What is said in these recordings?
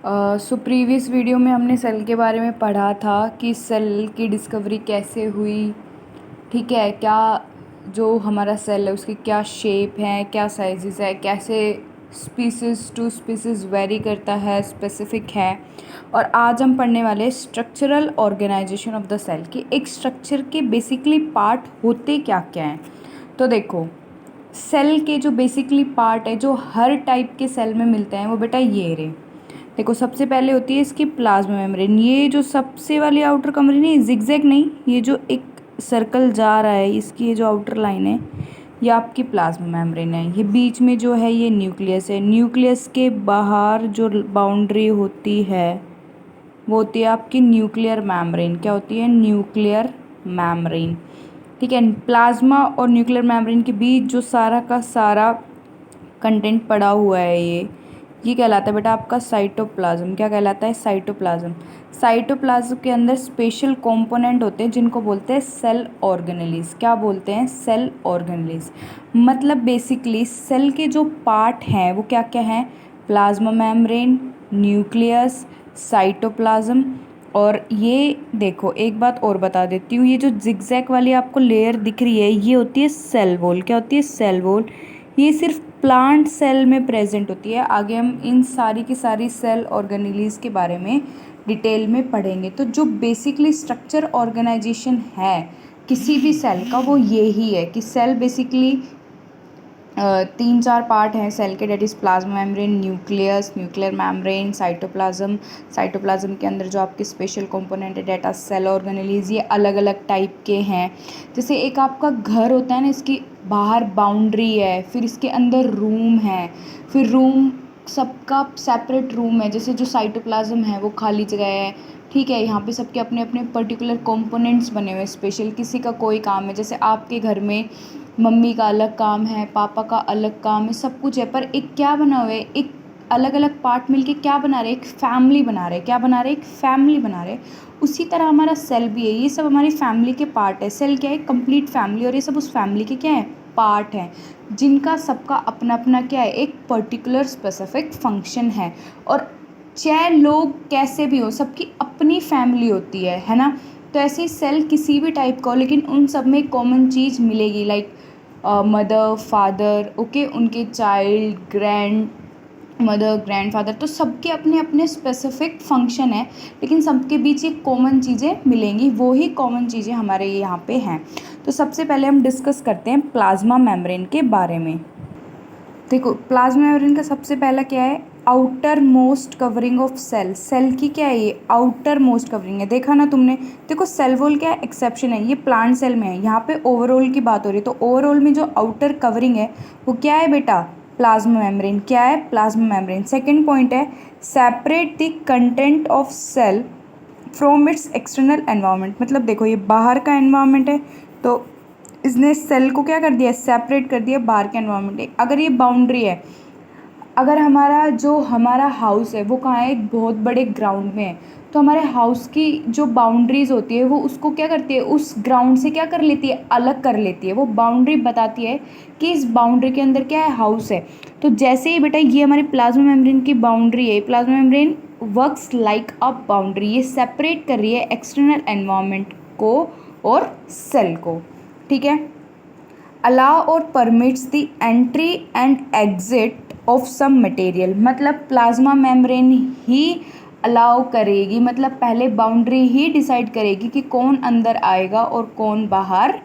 Previous video में हमने cell के बारे में पढ़ा था कि सेल की डिस्कवरी कैसे हुई। ठीक है, क्या जो हमारा सेल है उसकी क्या शेप है, क्या साइजेस है, कैसे स्पीसीज टू स्पीसीज वेरी करता है, स्पेसिफिक है। और आज हम पढ़ने वाले structural organisation of the cell कि एक स्ट्रक्चर के बेसिकली पार्ट होते क्या क्या हैं। तो देखो, सेल के जो बेसिकली पार्ट है जो हर टाइप के सेल में मिलते हैं वो बेटा ये रहे। देखो, सबसे पहले होती है इसकी प्लाज्मा मेम्ब्रेन। ये जो सबसे वाली आउटर कवरिंग नहीं, जिगजैग नहीं, ये जो एक सर्कल जा रहा है इसकी ये जो आउटर लाइन है ये आपकी प्लाज्मा मेम्ब्रेन है। ये बीच में जो है ये न्यूक्लियस है। न्यूक्लियस के बाहर जो बाउंड्री होती है वो होती है आपकी न्यूक्लियर मेम्ब्रेन। क्या होती है? Nuclear membrane. ठीक है, प्लाज्मा और न्यूक्लियर मेम्ब्रेन के बीच जो सारा का सारा कंटेंट पड़ा हुआ है ये कहलाता है बेटा आपका साइटोप्लाज्म। क्या कहलाता है? साइटोप्लाज्म। साइटोप्लाज्म के अंदर स्पेशल कंपोनेंट होते हैं जिनको बोलते हैं सेल ऑर्गेनेलीज। क्या बोलते हैं? Cell organelles. मतलब बेसिकली सेल के जो पार्ट हैं वो क्या क्या हैं? Plasma membrane, nucleus, cytoplasm. और ये देखो, एक बात और बता देती हूँ, ये जो जिगजैग वाली आपको लेयर दिख रही है ये होती है सेल वॉल। क्या होती है? Cell wall. ये सिर्फ प्लांट सेल में प्रेजेंट होती है। आगे हम इन सारी की सारी सेल ऑर्गेनेलीज के बारे में डिटेल में पढ़ेंगे। तो जो बेसिकली स्ट्रक्चर ऑर्गेनाइजेशन है किसी भी सेल का वो ये ही है कि सेल बेसिकली तीन चार पार्ट हैं सेल के, that is plasma membrane, nucleus, nuclear membrane, cytoplasm. Cytoplasm के अंदर जो आपके स्पेशल कंपोनेंट है डेट आर सेल ऑर्गेनेलीज। ये अलग अलग टाइप के हैं। जैसे एक आपका घर होता है ना, इसकी बाहर बाउंड्री है, फिर इसके अंदर रूम है, फिर रूम सबका सेपरेट रूम है। जैसे जो साइटोप्लाज्म है वो खाली जगह है। ठीक है, यहाँ पे सबके अपने अपने पर्टिकुलर कंपोनेंट्स बने हुए हैं स्पेशल, किसी का कोई काम है। जैसे आपके घर में मम्मी का अलग काम है, पापा का अलग काम है, सब कुछ है, पर एक क्या बना हुआ है, एक अलग अलग पार्ट मिलके क्या बना रहे? एक फैमिली बना रहे। क्या बना रहे? एक फैमिली बना रहे। उसी तरह हमारा सेल भी है, ये सब हमारी फैमिली के पार्ट है। सेल क्या है? कंप्लीट फैमिली, और ये सब उस फैमिली के क्या है? पार्ट हैं, जिनका सबका अपना अपना क्या है? एक पर्टिकुलर स्पेसिफिक फंक्शन है। और चाहे लोग कैसे भी हो, सबकी अपनी फैमिली होती है ना। तो ऐसे ही सेल किसी भी टाइप का हो, लेकिन उन सब में एक कॉमन चीज़ मिलेगी, लाइक मदर, फादर, ओके, उनके चाइल्ड, ग्रैंड मदर, ग्रैंडफादर। तो सबके अपने अपने स्पेसिफिक फंक्शन है, लेकिन सबके बीच ये कॉमन चीज़ें मिलेंगी। वो ही कॉमन चीज़ें हमारे यहाँ पे हैं। तो सबसे पहले हम डिस्कस करते हैं प्लाज्मा मेम्ब्रेन के बारे में। देखो, प्लाज्मा मेम्ब्रेन का सबसे पहला क्या है? Outermost covering of cell. Cell की क्या है? ये आउटर मोस्ट कवरिंग है। देखा ना तुमने? देखो, सेल वॉल क्या है? एक्सेप्शन है, ये प्लांट सेल में है। यहाँ पे ओवरऑल की बात हो रही है, तो ओवरऑल में जो आउटर कवरिंग है वो क्या है बेटा? Plasma membrane. क्या है? Plasma membrane. सेकेंड पॉइंट है separate the content of cell from its external environment. मतलब देखो, ये बाहर का एनवायरनमेंट है, तो इसने सेल को क्या कर दिया? सेपरेट कर दिया बाहर के एनवायरनमेंट। अगर ये बाउंड्री है, अगर हमारा हाउस है वो कहाँ है? एक बहुत बड़े ग्राउंड में है, तो हमारे हाउस की जो बाउंड्रीज होती है वो उसको क्या करती है? उस ग्राउंड से क्या कर लेती है? अलग कर लेती है। वो बाउंड्री बताती है कि इस बाउंड्री के अंदर क्या है? हाउस है। तो जैसे ही बेटा ये हमारी प्लाज्मा मेम्ब्रेन की बाउंड्री है, प्लाज्मा मेम्ब्रेन वर्क्स लाइक अ बाउंड्री। ये सेपरेट कर रही है एक्सटर्नल एनवायरनमेंट को और सेल को। ठीक है, अलाउ और permits the entry and exit of some material. मतलब प्लाज्मा मेम्ब्रेन ही अलाउ करेगी, मतलब पहले बाउंड्री ही डिसाइड करेगी कि कौन अंदर आएगा और कौन बाहर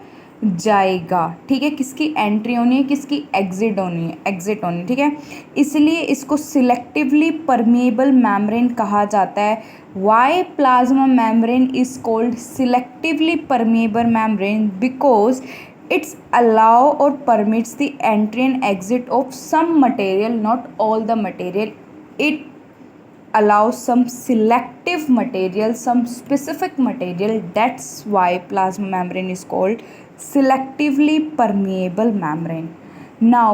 जाएगा। ठीक है, किसकी एंट्री होनी है, किसकी एग्जिट होनी है, एग्जिट होनी। ठीक है, इसलिए इसको सिलेक्टिवली परमिएबल मेम्ब्रेन कहा जाता है। Why plasma membrane is called selectively permeable membrane? Because it's allow or permits the entry and exit of some material, not all the material. It allows some selective material, some specific material. That's why plasma membrane is called selectively permeable membrane. Now,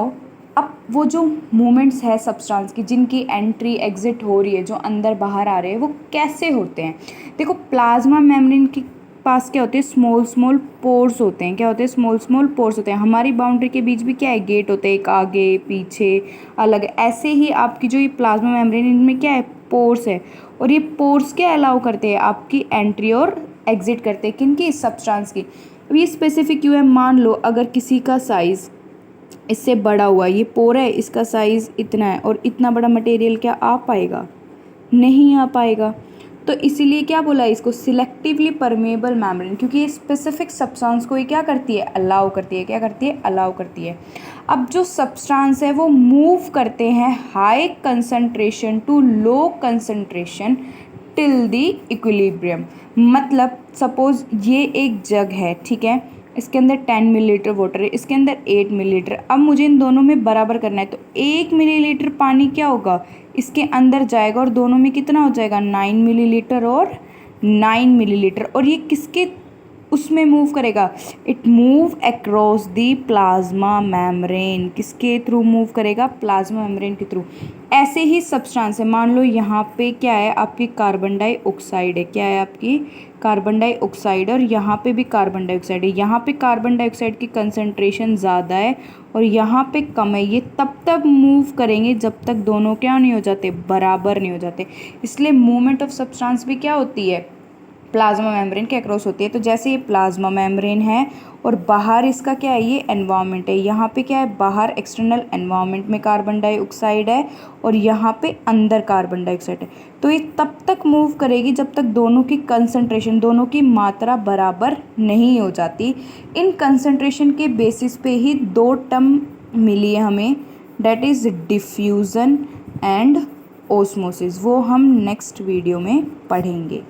अब वो जो movements है substance की, जिनकी entry exit हो रही है, जो अंदर बाहर आ रहे हैं, वो कैसे होते हैं? देखो, प्लाज्मा मेम्ब्रेन की पास क्या होते हैं? स्मॉल स्मॉल पोर्स होते हैं। क्या होते हैं? स्मॉल स्मॉल पोर्स होते हैं। हमारी बाउंड्री के बीच भी क्या है? गेट होते हैं, एक आगे पीछे अलग। ऐसे ही आपकी जो ये प्लाज्मा मेम्ब्रेन, इनमें क्या है? पोर्स है, और ये पोर्स क्या अलाउ करते हैं, आपकी एंट्री और एग्जिट करते हैं किनकी, इस सब्सटेंस की। अब ये स्पेसिफिक क्यों है, मान लो अगर किसी का साइज़ इससे बड़ा हुआ, ये पोर है, इसका साइज़ इतना है और इतना बड़ा मटेरियल क्या आ पाएगा, नहीं आ पाएगा। तो इसीलिए क्या बोला है इसको, सिलेक्टिवली परमेबल मेम्ब्रेन, क्योंकि ये स्पेसिफिक सब्सटेंस को ये क्या करती है, अलाउ करती है, क्या करती है, अलाउ करती है। अब जो सब्सटेंस है वो मूव करते हैं high concentration to low concentration till the equilibrium. मतलब सपोज ये एक जग है, ठीक है, इसके अंदर 10 मिलीलीटर वाटर है, इसके अंदर 8 मिलीलीटर। अब मुझे इन दोनों में बराबर करना है, तो 1 मिलीलीटर पानी क्या होगा, इसके अंदर जाएगा और दोनों में कितना हो जाएगा, 9 मिलीलीटर और 9 मिलीलीटर। और ये किसके उसमें मूव करेगा, it move across the plasma membrane, किसके थ्रू मूव करेगा, प्लाज्मा मेम्ब्रेन के थ्रू। ऐसे ही सब्सटेंस है, मान लो यहाँ पे क्या है, आपकी कार्बन डाइऑक्साइड है, क्या है आपकी कार्बन डाइऑक्साइड, और यहाँ पे भी कार्बन डाइऑक्साइड है। यहाँ पे कार्बन डाइऑक्साइड की कंसंट्रेशन ज़्यादा है और यहाँ पे कम है। ये तब तक मूव करेंगे जब तक दोनों क्या नहीं हो जाते, बराबर नहीं हो जाते। इसलिए मूवमेंट ऑफ सब्सटेंस भी क्या होती है, प्लाज्मा मेम्ब्रेन के अक्रॉस होती है। तो जैसे ये प्लाज्मा मेम्ब्रेन है और बाहर इसका क्या है, ये एनवायरनमेंट है, यहाँ पे क्या है, बाहर एक्सटर्नल एनवायरनमेंट में कार्बन डाइऑक्साइड है और यहाँ पे अंदर कार्बन डाइऑक्साइड है। तो ये तब तक मूव करेगी जब तक दोनों की कंसंट्रेशन, दोनों की मात्रा बराबर नहीं हो जाती। इन कंसंट्रेशन के बेसिस पे ही दो टर्म मिली है हमें, that is diffusion and osmosis. वो हम नेक्स्ट वीडियो में पढ़ेंगे।